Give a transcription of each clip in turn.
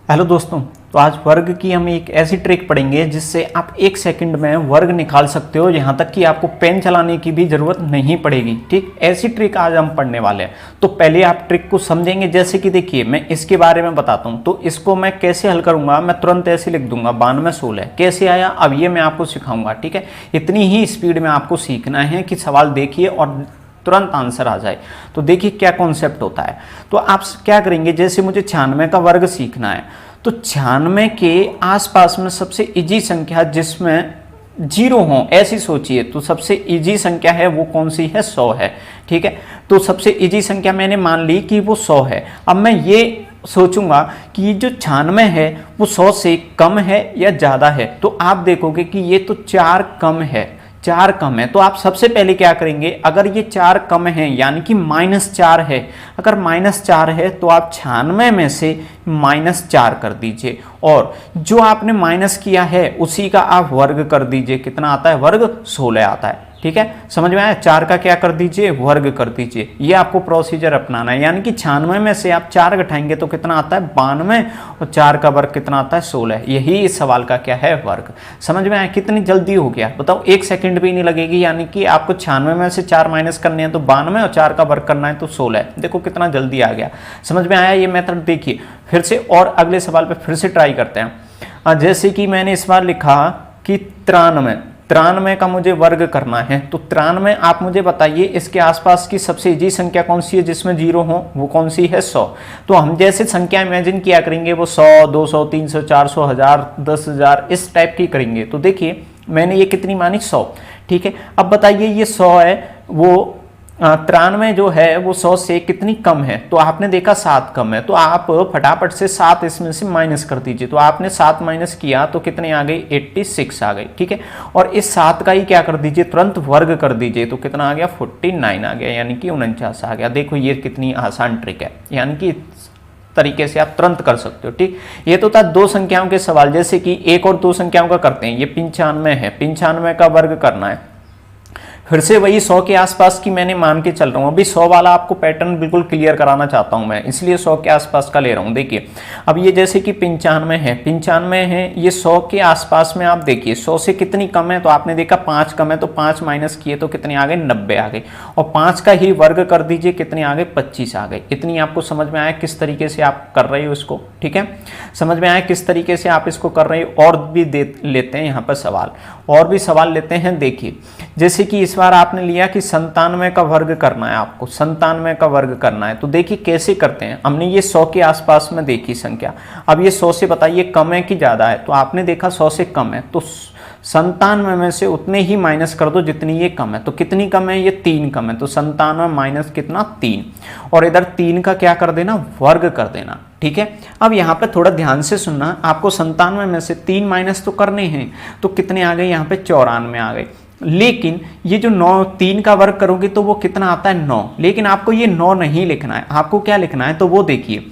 Hello दोस्तों, तो आज वर्ग की हम एक ऐसी ट्रिक पढ़ेंगे जिससे आप एक सेकंड में वर्ग निकाल सकते हो, यहाँ तक कि आपको पेन चलाने की भी ज़रूरत नहीं पड़ेगी। ठीक, ऐसी ट्रिक आज हम पढ़ने वाले हैं। तो पहले आप ट्रिक को समझेंगे। जैसे कि देखिए, मैं इसके बारे में बताता हूँ। तो इसको मैं कैसे हल करूँगा, मैं तुरंत ऐसे लिख दूंगा 9216 कैसे आया, अब ये मैं आपको सिखाऊंगा। ठीक है, इतनी ही स्पीड में आपको सीखना है कि सवाल देखिए और तुरंत आंसर आ जाए। तो देखिए क्या कॉन्सेप्ट होता है। तो आप क्या करेंगे, जैसे मुझे 96 का वर्ग सीखना है, तो 96 के आसपास में सबसे इजी संख्या जिसमें जीरो हो ऐसी सोचिए। तो सबसे इजी संख्या है वो कौन सी है, 100 है। ठीक है, तो सबसे इजी संख्या मैंने मान ली कि वो 100 है। अब मैं ये सोचूंगा कि ये जो 96 है वो 100 से कम है या ज़्यादा है। तो आप देखोगे कि ये तो 4 कम है, 4 कम है। तो आप सबसे पहले क्या करेंगे, अगर ये 4 कम है यानी कि -4 है, अगर -4 है तो आप 96 में से -4 कर दीजिए और जो आपने माइनस किया है उसी का आप वर्ग कर दीजिए। कितना आता है, वर्ग 16 आता है। ठीक है, समझ में आया। 4 का क्या कर दीजिए, वर्ग कर दीजिए। ये आपको प्रोसीजर अपनाना है। यानी कि 96 में से आप 4 घटाएंगे तो कितना आता है, 92, और 4 का वर्ग कितना आता है, 16। यही इस सवाल का क्या है, वर्ग। समझ में आया, कितनी जल्दी हो गया बताओ, 1 सेकंड भी नहीं लगेगी। यानी कि आपको 96 में से 4 माइनस करने हैं तो 92 और 4 का वर्ग करना है तो 16। देखो कितना जल्दी आ गया। समझ में आया ये मेथड। देखिए फिर से और अगले सवाल पे फिर से ट्राई करते हैं। जैसे कि मैंने इस बार लिखा कि 93 का मुझे वर्ग करना है। तो 93 आप मुझे बताइए इसके आसपास की सबसे इजी संख्या कौन सी है जिसमें जीरो हो, वो कौन सी है, 100। तो हम जैसे संख्या इमेजिन किया करेंगे वो 100, 200, 300, 400, 1000, 10,000 इस टाइप की करेंगे। तो देखिए मैंने ये कितनी मानी, 100। ठीक है, अब बताइए ये 100 है, वो 93 जो है वो 100 से कितनी कम है। तो आपने देखा 7 कम है, तो आप फटाफट से 7 इसमें से माइनस कर दीजिए। तो आपने 7 माइनस किया तो कितने आ गई, 86 आ गई। ठीक है, और इस 7 का ही क्या कर दीजिए, तुरंत वर्ग कर दीजिए। तो कितना आ गया, 49 आ गया, यानी कि 49 आ गया। देखो ये कितनी आसान ट्रिक है, यानी कि तरीके से आप तुरंत कर सकते हो। ठीक, ये तो था 2 संख्याओं के सवाल। जैसे कि 1 और 2 संख्याओं का करते हैं। ये 95 है, 95 का वर्ग करना है। फिर से वही 100 के आसपास की मैंने मान के चल रहा हूँ। अभी 100 वाला आपको पैटर्न बिल्कुल क्लियर कराना चाहता हूँ मैं, इसलिए 100 के आसपास का ले रहा हूँ। देखिए अब ये जैसे कि 95 है, 95 है, ये 100 के आसपास में आप देखिए 100 से कितनी कम है। तो आपने देखा 5 कम है, तो 5 माइनस किए तो कितने आ गए, 90 आ गए। और 5 का ही वर्ग कर दीजिए, कितने आ गए, 25 आ गए। इतनी आपको समझ में आया किस तरीके से आप कर रहे हो इसको। ठीक है, समझ में आया किस तरीके से आप इसको कर रहे हो। और भी लेते हैं यहाँ पर सवाल, और भी सवाल लेते हैं। देखिए जैसे कि इस बार आपने लिया कि 97 का वर्ग करना है, आपको 97 का वर्ग करना है। तो देखिए कैसे करते हैं। हमने ये 100 के आसपास में देखी संख्या। अब ये 100 से बताइए कम है कि ज़्यादा है। तो आपने देखा 100 से कम है, तो 97 में से उतने ही माइनस कर दो जितनी ये कम है। तो कितनी कम है, ये 3 कम है। तो 97 माइनस कितना, 3। और इधर 3 का क्या कर देना, वर्ग कर देना। ठीक है, अब यहाँ पे थोड़ा ध्यान से सुनना, आपको 97 में से 3 माइनस तो करने हैं। तो कितने आ गए, यहाँ पे 94 आ गए। लेकिन ये जो 3 का वर्ग करोगे तो वो कितना आता है, 9। लेकिन आपको ये 9 नहीं लिखना है, आपको क्या लिखना है, तो वो देखिए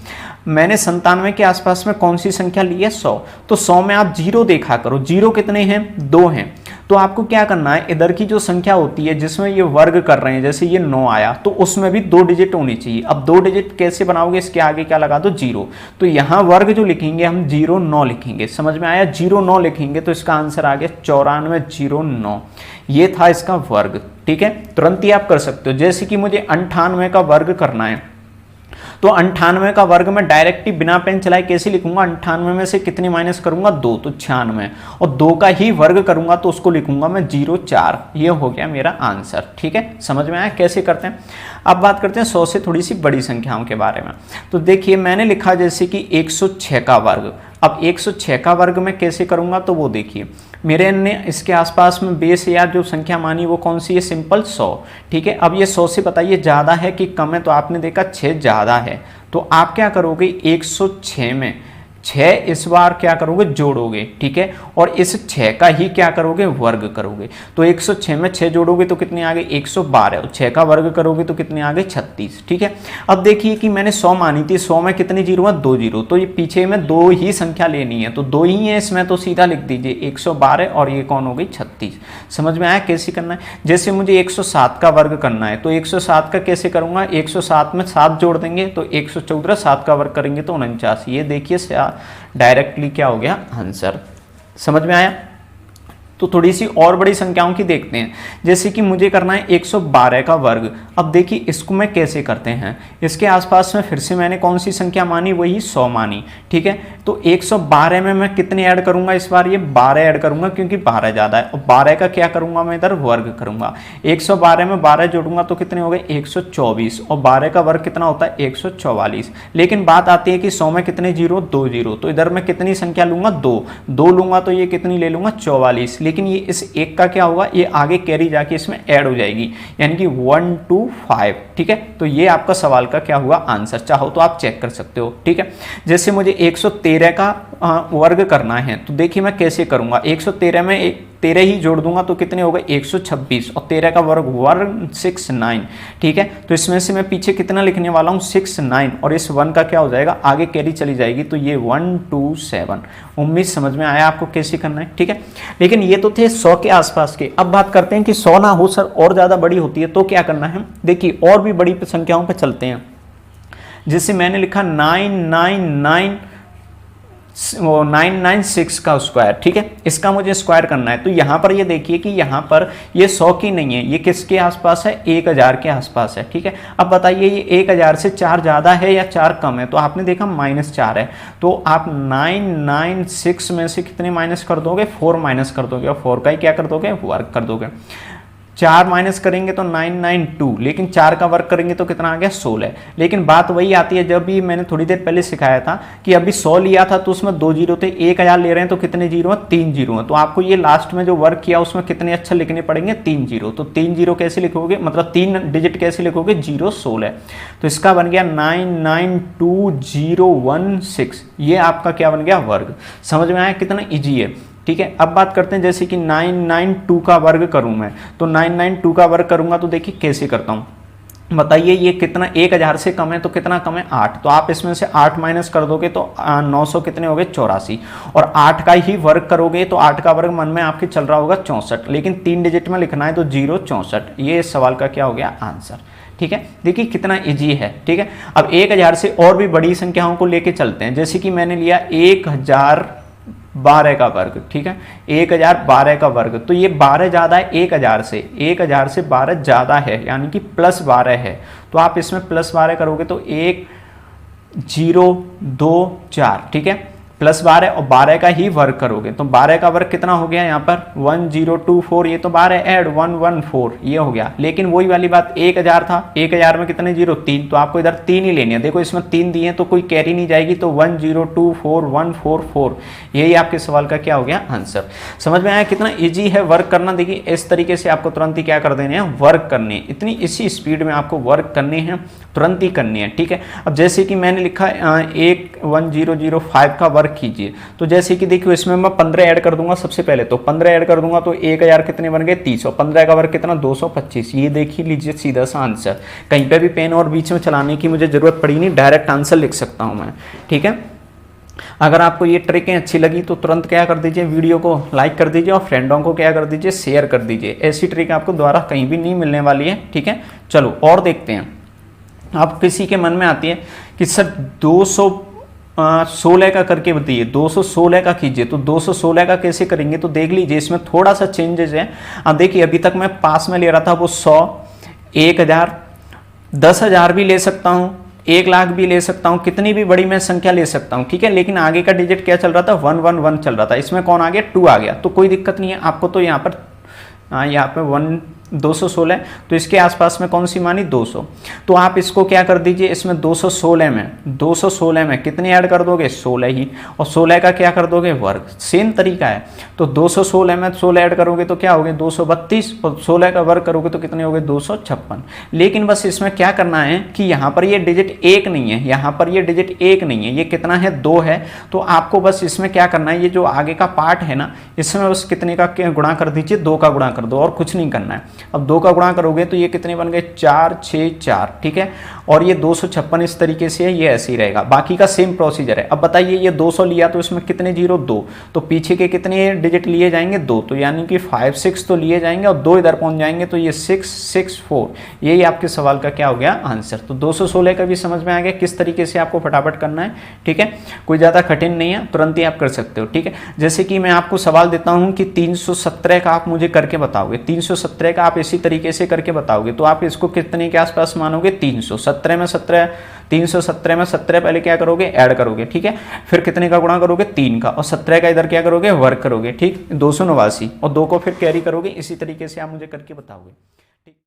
मैंने 97 के आसपास में कौन सी संख्या ली है, 100। तो 100 में आप 0 देखा करो। 0 कितने हैं, 2 हैं। तो आपको क्या करना है, इधर की जो संख्या होती है जिसमें ये वर्ग कर रहे हैं, जैसे ये 9 आया तो उसमें भी 2 डिजिट होनी चाहिए। अब 2 डिजिट कैसे बनाओगे, इसके आगे क्या लगा दो, 0। तो यहाँ वर्ग जो लिखेंगे हम 09 लिखेंगे। समझ में आया, 09 लिखेंगे तो इसका आंसर आ गया 9409। ये था इसका वर्ग। ठीक है, तुरंत ही आप कर सकते हो। जैसे कि मुझे 98 का वर्ग करना है, तो 98 का वर्ग में डायरेक्ट ही बिना पेन चलाए कैसे लिखूंगा, 98 में से कितनी माइनस करूंगा, 2, तो 96। और 2 का ही वर्ग करूंगा तो उसको लिखूंगा मैं 04। ये हो गया मेरा आंसर। ठीक है, समझ में आया कैसे करते हैं। अब बात करते हैं 100 से थोड़ी सी बड़ी संख्याओं के बारे में। तो देखिए मैंने लिखा जैसे कि 106 का वर्ग। अब 106 का वर्ग मैं कैसे करूंगा, तो वो देखिए मेरे ने इसके आसपास में बेस या जो संख्या मानी वो कौन सी है, सिंपल 100। ठीक है, अब ये 100 से बताइए ज़्यादा है कि कम है। तो आपने देखा 6 ज़्यादा है। तो आप क्या करोगे, 106 में 6 इस बार क्या करोगे, जोड़ोगे। ठीक है, और इस 6 का ही क्या करोगे, वर्ग करोगे। तो 106 में 6 जोड़ोगे तो कितने आ गए, 112। और 6 का वर्ग करोगे तो कितने आ गए, 36। ठीक है, अब देखिए कि मैंने 100 मानी थी, 100 में कितने जीरो है, 2 जीरो। तो ये पीछे में 2 ही संख्या लेनी है, तो 2 ही है इसमें, तो सीधा लिख दीजिए 112 और ये कौन हो गई, 36। समझ में आया कैसे करना है। जैसे मुझे 107 का वर्ग करना है, तो 107 का कैसे करूंगा, 107 में 7 जोड़ देंगे तो 114, 7 का वर्ग करेंगे तो 49। ये देखिए डायरेक्टली क्या हो गया आंसर। समझ में आया। तो थोड़ी सी और बड़ी संख्याओं की देखते हैं, जैसे कि मुझे करना है 112 का वर्ग। अब देखिए इसको मैं कैसे करते हैं, इसके आसपास में फिर से मैंने कौन सी संख्या मानी, वही 100 मानी, ठीक है। तो 112 में मैं कितने ऐड करूंगा, इस बार ये 12 ऐड करूंगा क्योंकि 12 ज़्यादा है, और 12 का क्या करूंगा मैं इधर वर्ग करूंगा। 112 में 12 जोड़ूंगा तो कितने हो गए 124, और 12 का वर्ग कितना होता है 144। लेकिन बात आती है कि 100 में कितने जीरो, 2 जीरो, तो इधर मैं कितनी संख्या लूंगा, 2 लूंगा तो ये कितनी ले लूंगा 44। लेकिन ये इस एक का क्या होगा, ये आगे कैरी जाके इसमें ऐड हो जाएगी, यानी कि 1 2 5, ठीक है। तो ये आपका सवाल का क्या हुआ आंसर, चाहो तो आप चेक कर सकते हो, ठीक है। जैसे मुझे 113 का वर्ग करना है, तो देखिए मैं कैसे करूंगा। 113 में 13 ही जोड़ दूंगा तो कितने हो गए 126, और 13 का वर्ग 169, ठीक है। तो इसमें से मैं पीछे कितना लिखने वाला हूँ 69, और इस 1 का क्या हो जाएगा आगे कैरी चली जाएगी, तो ये 127। उम्मीद समझ में आया आपको कैसे करना है, ठीक है। लेकिन ये तो थे 100 के आसपास के। अब बात करते हैं कि 100 ना हो सर और ज़्यादा बड़ी होती है तो क्या करना है। देखिए और भी बड़ी संख्याओं पर चलते हैं, जैसे मैंने लिखा 996 का स्क्वायर, ठीक है। इसका मुझे स्क्वायर करना है, तो यहां पर ये देखिए कि यहां पर ये 100 की नहीं है, ये किसके आसपास है 1000 के आसपास है, ठीक है। अब बताइए ये 1000 से 4 ज़्यादा है या 4 कम है, तो आपने देखा -4 है, तो आप 996 में से कितने माइनस कर दोगे 4 माइनस कर दोगे, और 4 का ही क्या कर दोगे वर्ग कर दोगे। 4 माइनस करेंगे तो 992, लेकिन 4 का वर्ग करेंगे तो कितना आ गया 16। लेकिन बात वही आती है, जब भी मैंने थोड़ी देर पहले सिखाया था कि अभी 100 लिया था तो उसमें 2 जीरो थे, 1000 ले रहे हैं तो कितने जीरो हैं 3 जीरो हैं। तो आपको ये लास्ट में जो वर्ग किया उसमें कितने अक्षर लिखने पड़ेंगे 3 जीरो। तो 3 जीरो कैसे लिखोगे, मतलब 3 डिजिट कैसे लिखोगे 0 16। तो इसका बन गया 992016, ये आपका क्या बन गया वर्ग। समझ में आया कितना ईजी है, ठीक है। अब बात करते हैं जैसे कि 992 का वर्ग करूं मैं, तो 992 का वर्ग करूंगा तो देखिए कैसे करता हूं, बताइए ये कितना 1000 से कम है, तो कितना कम है 8, तो आप इसमें से 8 माइनस कर दोगे तो 900 कितने हो गए 84, और 8 का ही वर्ग करोगे तो 8 का वर्ग मन में आपके चल रहा होगा 64, लेकिन 3 डिजिट में लिखना है तो 064। ये इस सवाल का क्या हो गया आंसर, ठीक है। देखिए कितना इजी है, ठीक है। अब 1000 से और भी बड़ी संख्याओं को लेके चलते हैं, जैसे कि मैंने लिया 1012 का वर्ग, ठीक है। 1012 का वर्ग, तो ये 12 ज़्यादा है 1000 से 12 ज़्यादा है, यानी कि +12 है, तो आप इसमें +12 करोगे तो 1024, ठीक है। +12 और 12 का ही वर्ग करोगे तो 12 का वर्ग कितना हो गया यहाँ पर 1024, ये तो 12 ऐड 114, ये हो गया। लेकिन वही वाली बात 1000 था, 1000 में कितने जीरो 3, तो आपको इधर 3 ही लेनी है। देखो इसमें 3 दिए तो कोई कैरी नहीं जाएगी, तो 1024144, यही आपके सवाल का क्या हो गया आंसर। समझ में आया कितना ईजी है वर्क करना। देखिए इस तरीके से आपको तुरंत ही क्या कर देने हैं वर्क करने, इतनी इसी स्पीड में आपको वर्क करने हैं, तुरंत ही करनी है, ठीक है। अब जैसे कि मैंने लिखा 1005 का वर्क कीजिए, तो जैसे कि देखिए इसमें मैं 15 ऐड कर दूंगा सबसे पहले, तो 15 ऐड कर दूंगा तो 1000 कितने बन गए 30, और 15 का वर्ग कितना 225, ये देखिए लीजिए सीधा सा आंसर। कहीं पे भी पेन और बीच में चलाने की मुझे जरूरत पड़ी नहीं, डायरेक्ट आंसर लिख सकता हूं मैं, ठीक है। अगर आपको ये ट्रिकें अच्छी लगी तो तुरंत क्या कर दीजिए, वीडियो को लाइक कर दीजिए और फ्रेंडों को क्या कर दीजिए शेयर कर दीजिए। ऐसी ट्रिक आपको दोबारा कहीं भी नहीं मिलने वाली है, ठीक है। चलो और देखते हैं। आप किसी के मन में आती है कि सर 216 का करके बताइए, 216 का कीजिए, तो 216 का कैसे करेंगे, तो देख लीजिए इसमें थोड़ा सा चेंजेस है। अब देखिए अभी तक मैं पास में ले रहा था वो 100, 1000, 10,000 भी ले सकता हूँ, 1 लाख भी ले सकता हूँ, कितनी भी बड़ी मैं संख्या ले सकता हूँ, ठीक है। लेकिन आगे का डिजिट क्या चल रहा था 111 चल रहा था, इसमें कौन आ गया 2 आ गया, तो कोई दिक्कत नहीं है आपको। तो यहाँ पर 216, तो इसके आसपास में कौन सी मानी 200, तो आप इसको क्या कर दीजिए, इसमें 216 में कितने ऐड कर दोगे 16 ही, और 16 का क्या कर दोगे वर्ग, सेम तरीका है। तो 216 में 16 ऐड करोगे तो क्या हो गए 232, और 16 का वर्ग करोगे तो कितने हो गए 256। लेकिन बस इसमें क्या करना है कि यहाँ पर ये डिजिट 1 नहीं है, यहाँ पर ये डिजिट 1 नहीं है, ये कितना है 2 है। तो आपको बस इसमें क्या करना है, ये जो आगे का पार्ट है ना, इसमें बस कितने का गुणा कर दीजिए 2 का गुणा कर दो, और कुछ नहीं करना है। अब 2 का गुणा करोगे तो ये कितने बन गए 4 6 4, ठीक है। और ये 256 इस तरीके से है, ये ऐसे ही रहेगा। बाकी का सेम प्रोसीजर है। अब बताइए ये 200 लिया तो इसमें कितने जीरो 2, तो पीछे के कितने डिजिट लिए जाएंगे 2, तो यानी कि 5 6 तो लिए जाएंगे और 2 इधर पहुंच जाएंगे, तो ये 6 6 4, यही आपके सवाल का क्या हो गया आंसर। तो 216 का भी समझ में आ गया किस तरीके से आपको फटाफट करना है, ठीक है। कोई ज़्यादा कठिन नहीं है, तुरंत ही आप कर सकते हो, ठीक है। जैसे कि मैं आपको सवाल देता हूं कि 317 का आप मुझे करके बताओगे, 317 का आप इसी तरीके से करके बताओगे, तो आप इसको कितने के आसपास मानोगे 317 में 17, 317 में 17 पहले क्या करोगे ऐड करोगे, ठीक है। फिर कितने का गुणा करोगे 3 का, और 17 का इधर क्या करोगे वर्ग करोगे, ठीक 289, और 2 को फिर कैरी करोगे। इसी तरीके से आप मुझे करके बताओगे।